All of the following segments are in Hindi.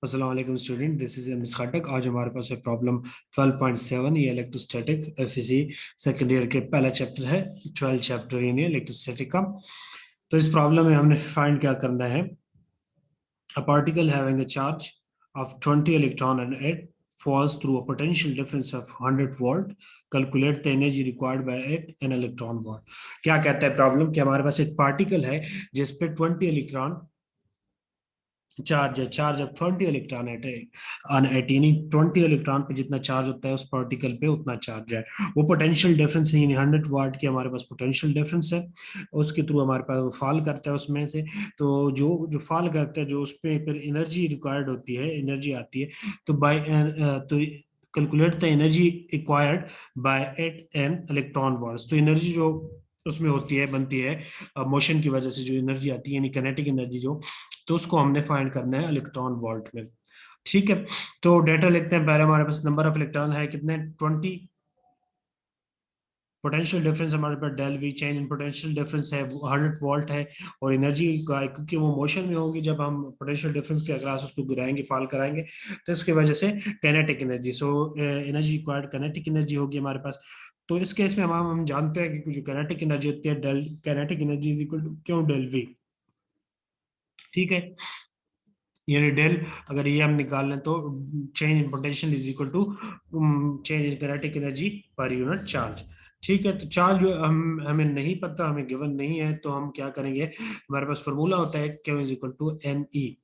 अस्सलाम वालेकुम स्टूडेंट, दिस इज एम खटक। आज हमारे पास है प्रॉब्लम 12.7। ये इलेक्ट्रोस्टैटिक एफईसी सेकंड ईयर के पहला चैप्टर है, 12 चैप्टर यानी इलेक्ट्रोस्टैटिक का। तो इस प्रॉब्लम में हमने फाइंड क्या करना है। A particle having a charge of 20 electron and it falls through a potential difference of 100 volt. Calculate the energy required by it in electron volt. क्या कहता है प्रॉब्लम कि हमारे पास एक पार्टिकल है जिस पे 20 इलेक्ट्रॉन चार्ज है। चार्ज ऑफ 20 इलेक्ट्रॉन एट ऑन एट, यानी 20 इलेक्ट्रॉन पे जितना चार्ज होता है उस पार्टिकल पे उतना चार्ज है। वो पोटेंशियल डिफरेंस है, यानी 100 वाट की हमारे पास पोटेंशियल डिफरेंस है। उसके थ्रू हमारे पास वो फॉल करता है उसमें से। तो जो जो फॉल करता है, जो उस पे फिर एनर्जी रिक्वायर्ड होती है, एनर्जी आती है। तो बाय तो calculate the energy required by at an electron volt. तो एनर्जी जो उसमें होती है, बनती है मोशन की वजह से, जो एनर्जी आती है यानी काइनेटिक एनर्जी जो, तो उसको हमने फाइंड करना है इलेक्ट्रॉन वोल्ट में। ठीक है, तो डेटा लिखते हैं। पहले हमारे पास नंबर ऑफ इलेक्ट्रॉन है कितने, 20। पोटेंशियल डिफरेंस हमारे पास del V, change in potential difference है 100 वोल्ट है। और एनर्जी का, क्योंकि वो मोशन में होंगी जब हम पोटेंशियल डिफरेंस के अक्रॉस उसको गिराएंगे, फॉल कराएंगे, तो इसकी वजह से kinetic energy, so energy required kinetic energy होगी हमारे पास। तो इस केस में हम जानते हैं कि जो काइनेटिक एनर्जी होती है, del kinetic energy is equal to Q del V. ठीक है, यानी डेल, अगर ये हम निकाल लें तो change in potential is equal to change in kinetic energy per unit charge. ठीक है, तो चार्ज हमें नहीं पता, हमें गिवन नहीं है, तो हम क्या करेंगे, हमारे पास फॉर्मूला होता है Q is equal to N E.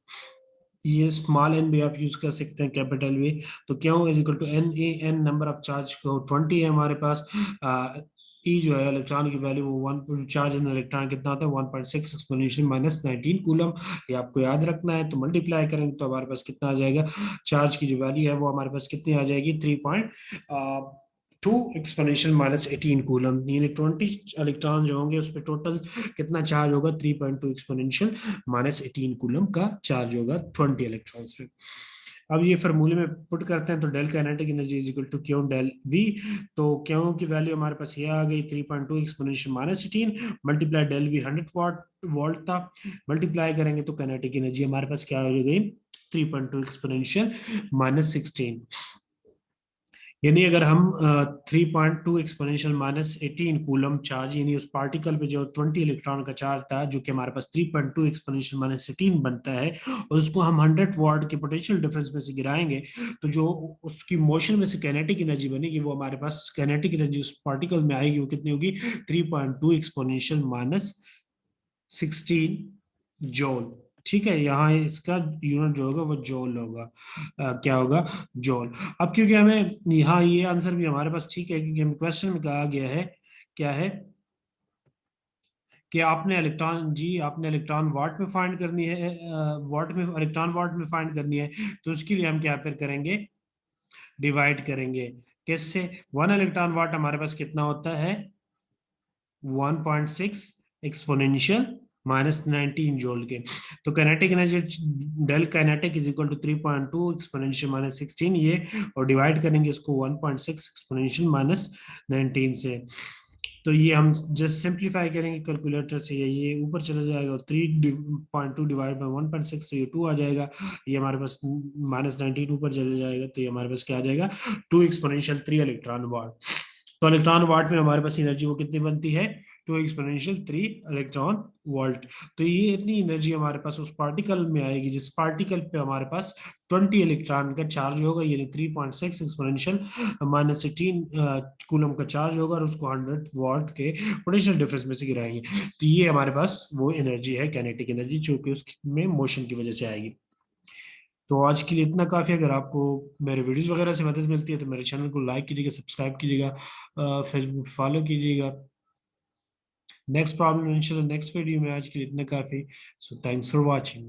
ये स्मॉल एन भी आप यूज कर सकते हैं, कैपिटल भी। तो Q is equal to N E, N number of charge को 20 है हमारे पास। ई जो है इलेक्ट्रॉन की वैल्यू, वो वन चार्ज इन इलेक्ट्रॉन कितना होता है, 1.6 एक्सपोनेंशियल माइनस 19 कूलम। ये आपको याद रखना है। तो मल्टीप्लाई करेंगे तो हमारे पास कितना आ जाएगा, चार्ज की जो वैल्यू है वो हमारे पास कितनी आ जाएगी, 3.2 एक्सपोनेंशियल माइनस 18 कूलम। यानी 20 इलेक्ट्रॉन जो होंगे उस पर टोटल कितना चार्ज होगा, 3.2 एक्सपोनेंशियल माइनस 18 कूलम का चार्ज होगा 20 इलेक्ट्रॉन्स पे। अब ये फार्मूले में पुट करते हैं तो del kinetic energy is equal to Q del V. तो क्यू की वैल्यू हमारे पास ये आ गई 3.2 exponential minus 18 multiply del V 100 watt volt था। मल्टीप्लाई करेंगे तो काइनेटिक एनर्जी हमारे पास क्या हो गई, 3.2 एक्सपोनेंशियल माइनस 16। यानी अगर हम 3.2 एक्सपोनेंशियल माइनस 18 कूलम चार्ज, यानी उस पार्टिकल पे जो 20 इलेक्ट्रॉन का चार्ज था, जो कि हमारे पास 3.2 एक्सपोनेंशियल माइनस 18 बनता है, और उसको हम 100 वॉट के पोटेंशियल डिफरेंस में से गिराएंगे, तो जो उसकी मोशन में से काइनेटिक एनर्जी बनेगी, वो हमारे पास काइनेटिक एनर्जी उस पार्टिकल में आएगी, वो कितनी होगी, 3.2 एक्सपोनेंशियल माइनस 16 जॉल। ठीक है, यहाँ इसका यूनिट जो होगा वो जॉल होगा। क्या होगा, जॉल। अब क्योंकि हमें यहाँ ये आंसर भी हमारे पास ठीक है, क्योंकि हमें क्वेश्चन में कहा गया है, क्या है कि आपने इलेक्ट्रॉन वाट में फाइंड करनी है, वाट में, इलेक्ट्रॉन वाट में फाइंड करनी है। तो उसके लिए हम क्या फिर करेंगे, डिवाइड करेंगे किससे। 1 इलेक्ट्रॉन वाट हमारे पास कितना होता है, 1.6 एक्सपोनेंशियल माइनस 19 जोल के। तो kinetic energy del kinetic is equal to 3.2 exponential minus 16 ये, और डिवाइड करेंगे इसको 1.6 एक्सपोनेंशियल माइनस 19 से। तो ये हम जस्ट सिंप्लीफाई करेंगे कैलकुलेटर से, ये ऊपर चला जाएगा, और 3.2 डिवाइड बाई 1.6, तो ये 2 आ जाएगा। ये हमारे पास माइनस 19 ऊपर चला जाएगा, तो ये हमारे पास क्या आ जाएगा, 2 एक्सपोनेंशियल 3 इलेक्ट्रॉन वाट। तो इलेक्ट्रॉन वाट में हमारे पास एनर्जी वो कितनी बनती है, 2 एक्सपोनेंशियल 3 इलेक्ट्रॉन वोल्ट। तो ये इतनी एनर्जी हमारे पास उस पार्टिकल में आएगी जिस पार्टिकल पे हमारे पास 20 इलेक्ट्रॉन का चार्ज होगा, यानी 3.6 एक्सपोनेंशियल माइनस 18 कूलम का चार्ज होगा, और उसको 100 वॉट के पोटेंशियल डिफरेंस में से गिराएंगे। तो ये हमारे पास वो एनर्जी है, काइनेटिक एनर्जी, जो कि उसमें मोशन की वजह से आएगी। तो आज के लिए इतना काफ़ी। अगर आपको मेरे वीडियोस वगैरह से मदद मिलती है तो मेरे चैनल को लाइक कीजिएगा, सब्सक्राइब कीजिएगा, फेसबुक फॉलो कीजिएगा। नेक्स्ट प्रॉब्लम इंशाल्लाह नेक्स्ट वीडियो में। आज के लिए इतना काफ़ी। So thanks for watching.